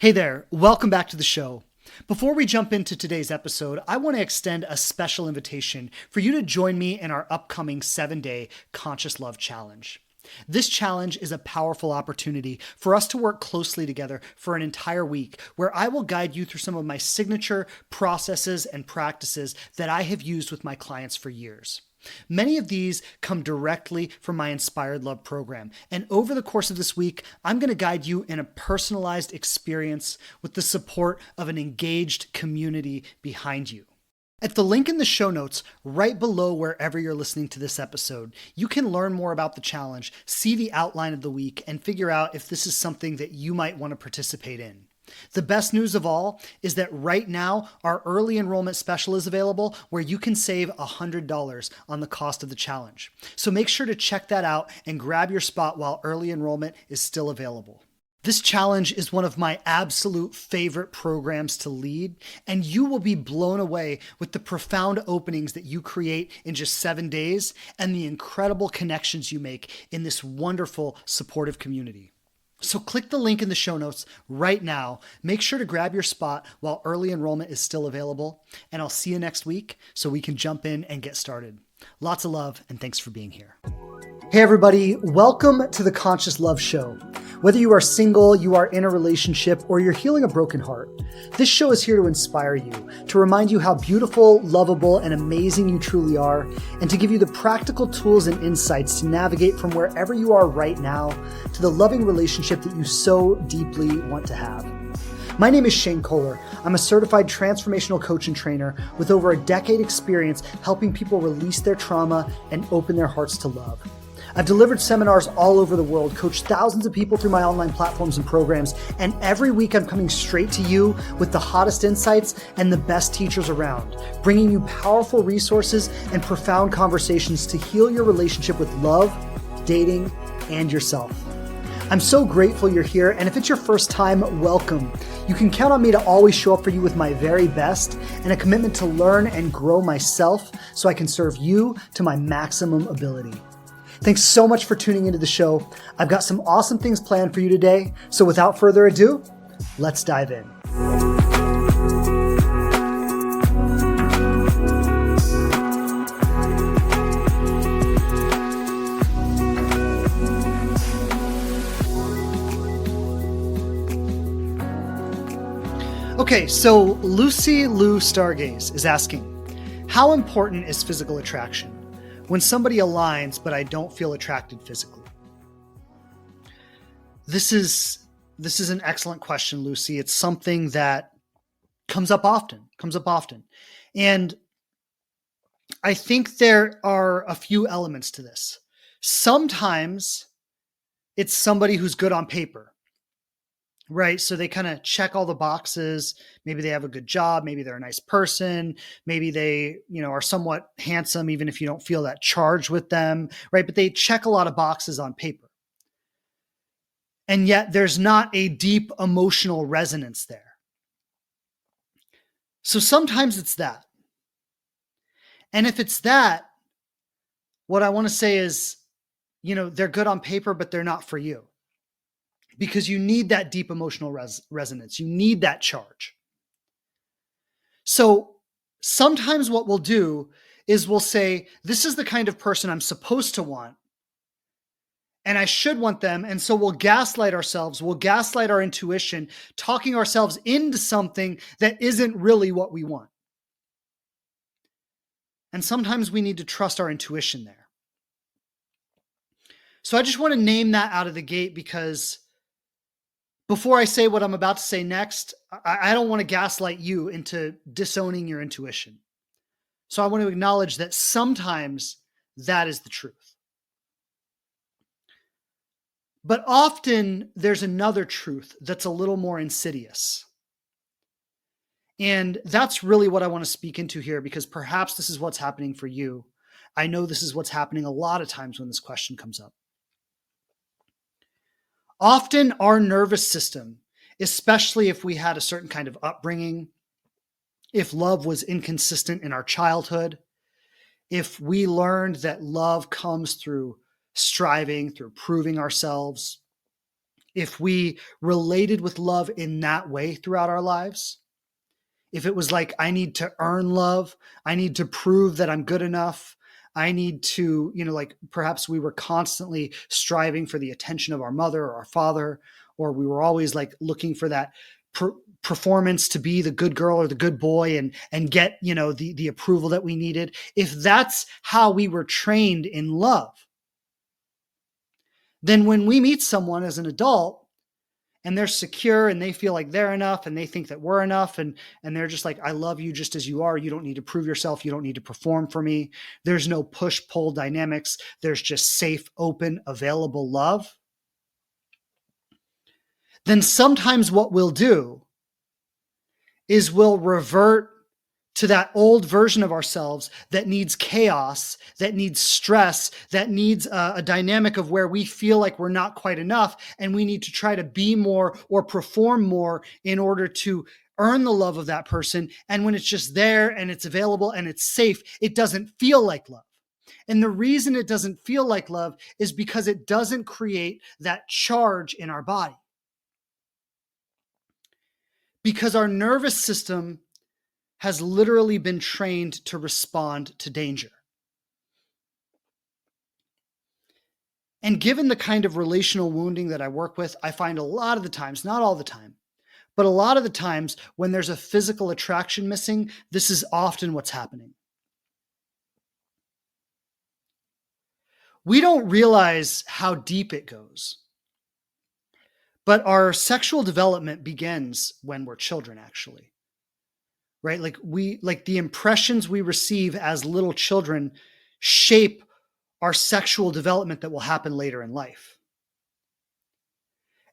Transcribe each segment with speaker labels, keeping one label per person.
Speaker 1: Hey there, welcome back to the show. Before we jump into today's episode, I want to extend a special invitation for you to join me in our upcoming 7-day Conscious Love Challenge. This challenge is a powerful opportunity for us to work closely together for an entire week, where I will guide you through some of my signature processes and practices that I have used with my clients for years. Many of these come directly from my Inspired Love program. And over the course of this week, I'm going to guide you in a personalized experience with the support of an engaged community behind you. At the link in the show notes, right below wherever you're listening to this episode, you can learn more about the challenge, see the outline of the week, and figure out if this is something that you might want to participate in. The best news of all is that right now, our early enrollment special is available where you can save $100 on the cost of the challenge. So make sure to check that out and grab your spot while early enrollment is still available. This challenge is one of my absolute favorite programs to lead, and you will be blown away with the profound openings that you create in just 7 days and the incredible connections you make in this wonderful, supportive community. So click the link in the show notes right now. Make sure to grab your spot while early enrollment is still available, and I'll see you next week so we can jump in and get started. Lots of love, and thanks for being here. Hey everybody, welcome to the Conscious Love Show. Whether you are single, you are in a relationship, or you're healing a broken heart, this show is here to inspire you, to remind you how beautiful, lovable, and amazing you truly are, and to give you the practical tools and insights to navigate from wherever you are right now to the loving relationship that you so deeply want to have. My name is Shane Kohler. I'm a certified transformational coach and trainer with over a decade experience helping people release their trauma and open their hearts to love. I've delivered seminars all over the world, coached thousands of people through my online platforms and programs, and every week I'm coming straight to you with the hottest insights and the best teachers around, bringing you powerful resources and profound conversations to heal your relationship with love, dating, and yourself. I'm so grateful you're here, and if it's your first time, welcome. You can count on me to always show up for you with my very best and a commitment to learn and grow myself so I can serve you to my maximum ability. Thanks so much for tuning into the show. I've got some awesome things planned for you today. So without further ado, let's dive in. Okay, so Lucy Lou Stargaze is asking, how important is physical attraction? When somebody aligns, but I don't feel attracted physically. This is an excellent question, Lucy. It's something that comes up often. And I think there are a few elements to this. Sometimes it's somebody who's good on paper, right? So they kind of check all the boxes. Maybe they have a good job. Maybe they're a nice person. Maybe they, are somewhat handsome, even if you don't feel that charge with them, right? But they check a lot of boxes on paper. And yet there's not a deep emotional resonance there. So sometimes it's that. And if it's that, what I want to say is, they're good on paper, but they're not for you. Because you need that deep emotional resonance. You need that charge. So sometimes what we'll do is we'll say, this is the kind of person I'm supposed to want, and I should want them. And so we'll gaslight ourselves. We'll gaslight our intuition, talking ourselves into something that isn't really what we want. And sometimes we need to trust our intuition there. So I just want to name that out of the gate, because before I say what I'm about to say next, I don't want to gaslight you into disowning your intuition. So I want to acknowledge that sometimes that is the truth. But often there's another truth that's a little more insidious. And that's really what I want to speak into here, because perhaps this is what's happening for you. I know this is what's happening a lot of times when this question comes up. Often our nervous system, especially if we had a certain kind of upbringing, if love was inconsistent in our childhood, if we learned that love comes through striving, through proving ourselves, if we related with love in that way throughout our lives, if it was like, I need to earn love, I need to prove that I'm good enough, I need to, like perhaps we were constantly striving for the attention of our mother or our father, or we were always like looking for that performance to be the good girl or the good boy and get, the approval that we needed. If that's how we were trained in love, then when we meet someone as an adult and they're secure and they feel like they're enough and they think that we're enough and they're just like, I love you just as you are. You don't need to prove yourself. You don't need to perform for me. There's no push-pull dynamics. There's just safe, open, available love. Then sometimes what we'll do is we'll revert to that old version of ourselves that needs chaos, that needs stress, that needs a dynamic of where we feel like we're not quite enough and we need to try to be more or perform more in order to earn the love of that person. And when it's just there and it's available and it's safe, it doesn't feel like love. And the reason it doesn't feel like love is because it doesn't create that charge in our body. Because our nervous system has literally been trained to respond to danger. And given the kind of relational wounding that I work with, I find a lot of the times, not all the time, but a lot of the times when there's a physical attraction missing, this is often what's happening. We don't realize how deep it goes. But our sexual development begins when we're children, actually. Right? Like the impressions we receive as little children shape our sexual development that will happen later in life.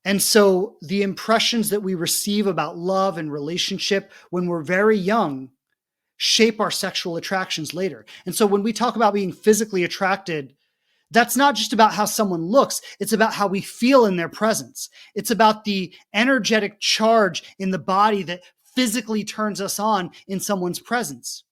Speaker 1: And so the impressions that we receive about love and relationship when we're very young shape our sexual attractions later. And so when we talk about being physically attracted, that's not just about how someone looks. It's about how we feel in their presence. It's about the energetic charge in the body that physically turns us on in someone's presence.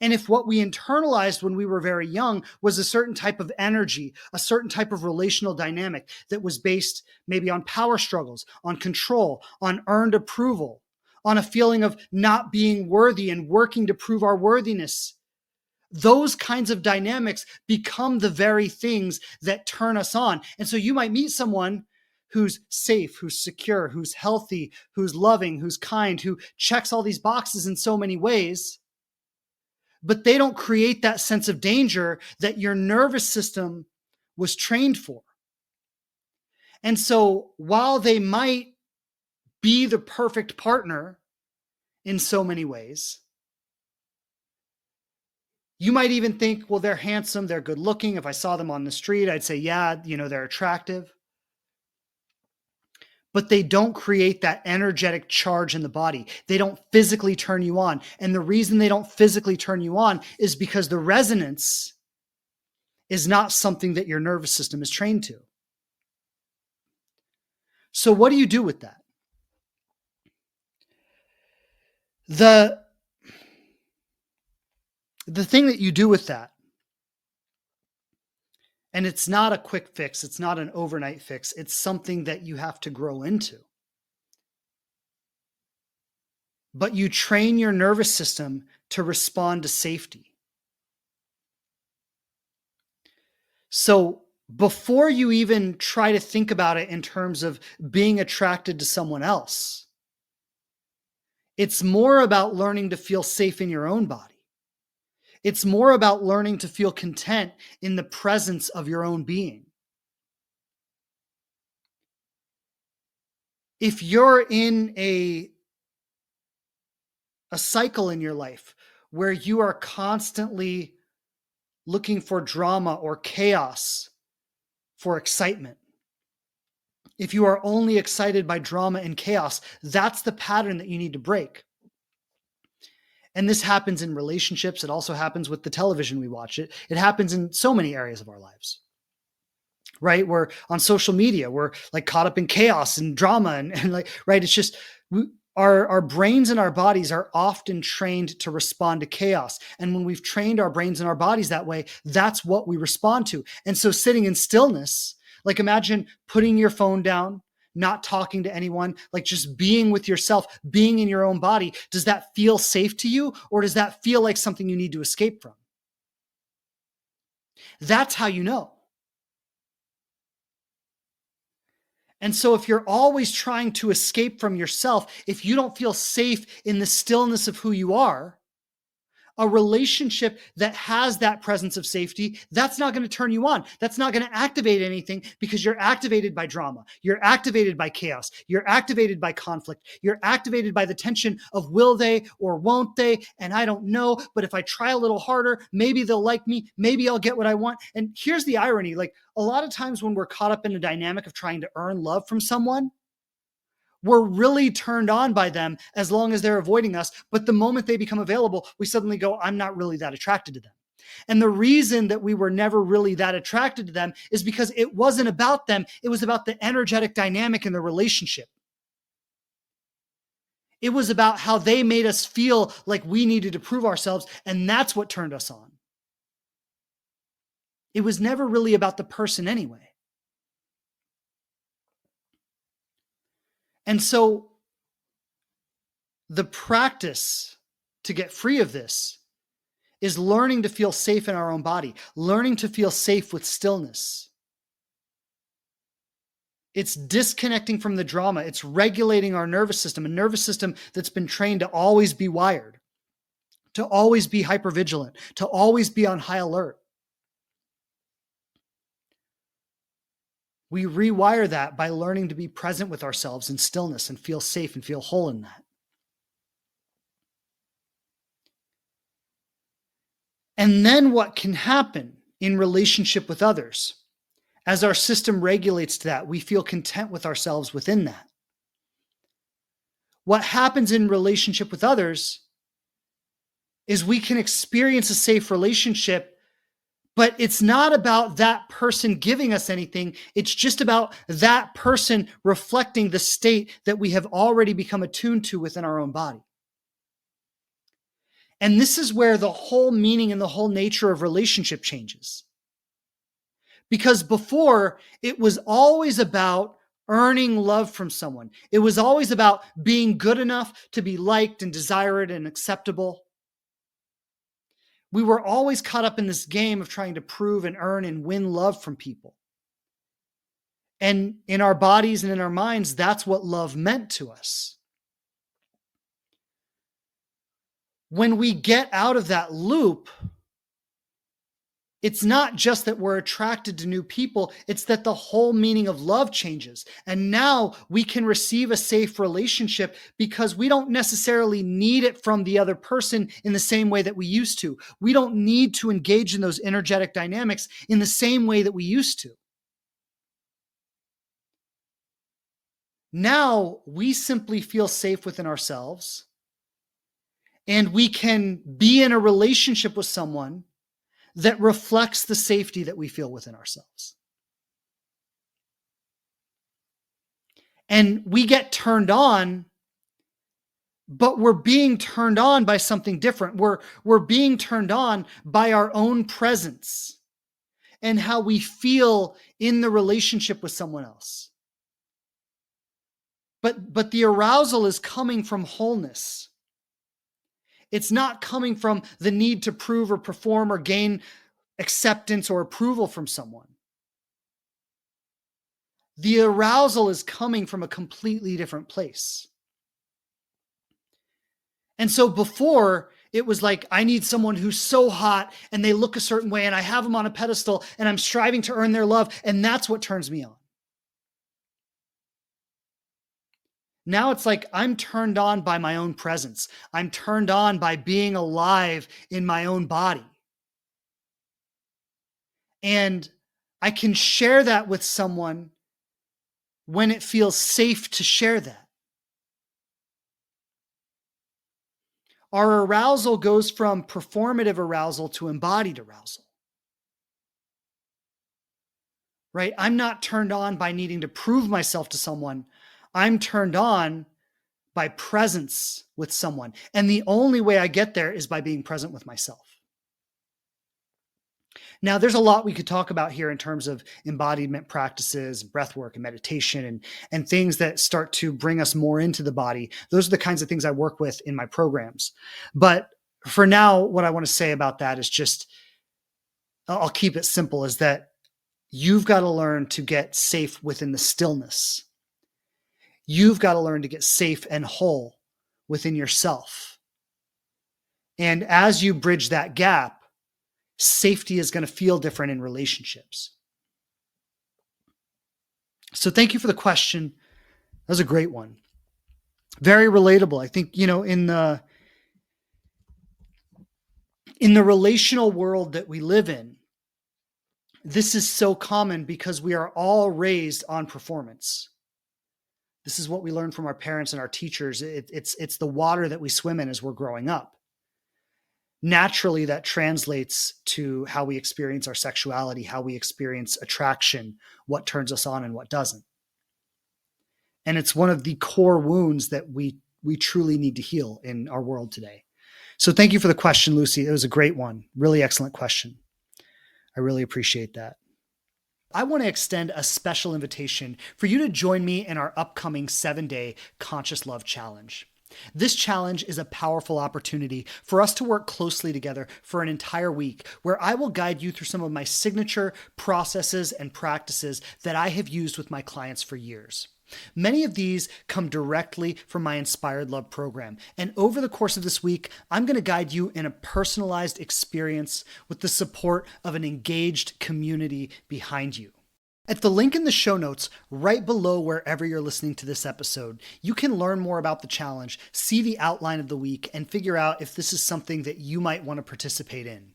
Speaker 1: And if what we internalized when we were very young was a certain type of energy, a certain type of relational dynamic that was based maybe on power struggles, on control, on earned approval, on a feeling of not being worthy and working to prove our worthiness, those kinds of dynamics become the very things that turn us on. And so you might meet someone who's safe, who's secure, who's healthy, who's loving, who's kind, who checks all these boxes in so many ways, but they don't create that sense of danger that your nervous system was trained for. And so while they might be the perfect partner in so many ways, you might even think, well, they're handsome, they're good looking. If I saw them on the street, I'd say, yeah, they're attractive. But they don't create that energetic charge in the body. They don't physically turn you on. And the reason they don't physically turn you on is because the resonance is not something that your nervous system is trained to. So what do you do with that? The thing that you do with that, and it's not a quick fix, it's not an overnight fix, it's something that you have to grow into. But you train your nervous system to respond to safety. So before you even try to think about it in terms of being attracted to someone else, it's more about learning to feel safe in your own body. It's more about learning to feel content in the presence of your own being. If you're in a cycle in your life where you are constantly looking for drama or chaos for excitement, if you are only excited by drama and chaos, that's the pattern that you need to break. And this happens in relationships. It also happens with the television we watch. It happens in so many areas of our lives, right? We're on social media. We're like caught up in chaos and drama and like, right? It's just our brains and our bodies are often trained to respond to chaos. And when we've trained our brains and our bodies that way, that's what we respond to. And so sitting in stillness, Like imagine putting your phone down, not talking to anyone, like just being with yourself, being in your own body. Does that feel safe to you, or does that feel like something you need to escape from? That's how you know. And so if you're always trying to escape from yourself, if you don't feel safe in the stillness of who you are, a relationship that has that presence of safety, that's not going to turn you on. That's not going to activate anything because you're activated by drama. You're activated by chaos. You're activated by conflict. You're activated by the tension of will they or won't they? And I don't know, but if I try a little harder, maybe they'll like me. Maybe I'll get what I want. And here's the irony. Like a lot of times when we're caught up in a dynamic of trying to earn love from someone, we're really turned on by them as long as they're avoiding us. But the moment they become available, we suddenly go, I'm not really that attracted to them. And the reason that we were never really that attracted to them is because it wasn't about them. It was about the energetic dynamic in the relationship. It was about how they made us feel like we needed to prove ourselves. And that's what turned us on. It was never really about the person anyway. And so the practice to get free of this is learning to feel safe in our own body, learning to feel safe with stillness. It's disconnecting from the drama. It's regulating our nervous system, a nervous system that's been trained to always be wired, to always be hypervigilant, to always be on high alert. We rewire that by learning to be present with ourselves in stillness and feel safe and feel whole in that. And then what can happen in relationship with others? As our system regulates to that, we feel content with ourselves within that. What happens in relationship with others is we can experience a safe relationship, but it's not about that person giving us anything. It's just about that person reflecting the state that we have already become attuned to within our own body. And this is where the whole meaning and the whole nature of relationship changes. Because before, it was always about earning love from someone. It was always about being good enough to be liked and desired and acceptable. We were always caught up in this game of trying to prove and earn and win love from people. And in our bodies and in our minds, that's what love meant to us. When we get out of that loop, it's not just that we're attracted to new people, it's that the whole meaning of love changes. And now we can receive a safe relationship because we don't necessarily need it from the other person in the same way that we used to. We don't need to engage in those energetic dynamics in the same way that we used to. Now we simply feel safe within ourselves, and we can be in a relationship with someone that reflects the safety that we feel within ourselves. And we get turned on, but we're being turned on by something different. We're being turned on by our own presence and how we feel in the relationship with someone else. But the arousal is coming from wholeness. It's not coming from the need to prove or perform or gain acceptance or approval from someone. The arousal is coming from a completely different place. And so before, it was like, I need someone who's so hot and they look a certain way and I have them on a pedestal and I'm striving to earn their love, and that's what turns me on. Now it's like I'm turned on by my own presence. I'm turned on by being alive in my own body. And I can share that with someone when it feels safe to share that. Our arousal goes from performative arousal to embodied arousal. Right? I'm not turned on by needing to prove myself to someone. I'm turned on by presence with someone. And the only way I get there is by being present with myself. Now, there's a lot we could talk about here in terms of embodiment practices, breath work, and meditation, and things that start to bring us more into the body. Those are the kinds of things I work with in my programs. But for now, what I want to say about that is just, I'll keep it simple, is that you've got to learn to get safe within the stillness. You've got to learn to get safe and whole within yourself. And as you bridge that gap, safety is going to feel different in relationships. So thank you for the question. That was a great one. Very relatable. I think, in the relational world that we live in, this is so common because we are all raised on performance. This is what we learn from our parents and our teachers. It's the water that we swim in as we're growing up. Naturally, that translates to how we experience our sexuality, how we experience attraction, what turns us on and what doesn't. And it's one of the core wounds that we truly need to heal in our world today. So thank you for the question, Lucy. It was a great one. Really excellent question. I really appreciate that. I want to extend a special invitation for you to join me in our upcoming 7-day Conscious Love Challenge. This challenge is a powerful opportunity for us to work closely together for an entire week, where I will guide you through some of my signature processes and practices that I have used with my clients for years. Many of these come directly from my Inspired Love program. And over the course of this week, I'm going to guide you in a personalized experience with the support of an engaged community behind you. At the link in the show notes, right below wherever you're listening to this episode, you can learn more about the challenge, see the outline of the week, and figure out if this is something that you might want to participate in.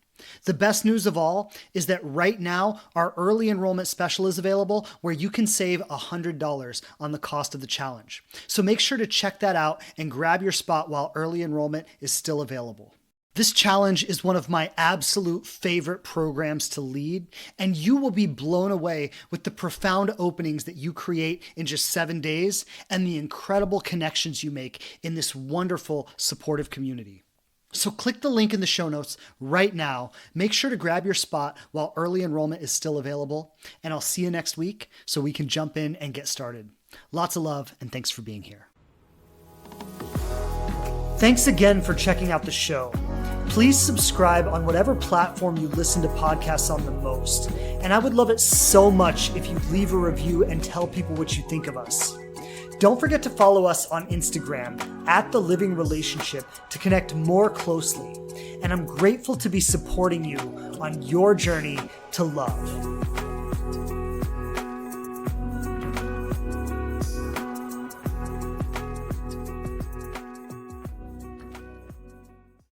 Speaker 1: The best news of all is that right now, our early enrollment special is available where you can save $100 on the cost of the challenge. So make sure to check that out and grab your spot while early enrollment is still available. This challenge is one of my absolute favorite programs to lead, and you will be blown away with the profound openings that you create in just 7 days and the incredible connections you make in this wonderful, supportive community. So click the link in the show notes right now. Make sure to grab your spot while early enrollment is still available, and I'll see you next week so we can jump in and get started. Lots of love, and thanks for being here. Thanks again for checking out the show. Please subscribe on whatever platform you listen to podcasts on the most. And I would love it so much if you leave a review and tell people what you think of us. Don't forget to follow us on Instagram @TheLivingRelationship to connect more closely. And I'm grateful to be supporting you on your journey to love.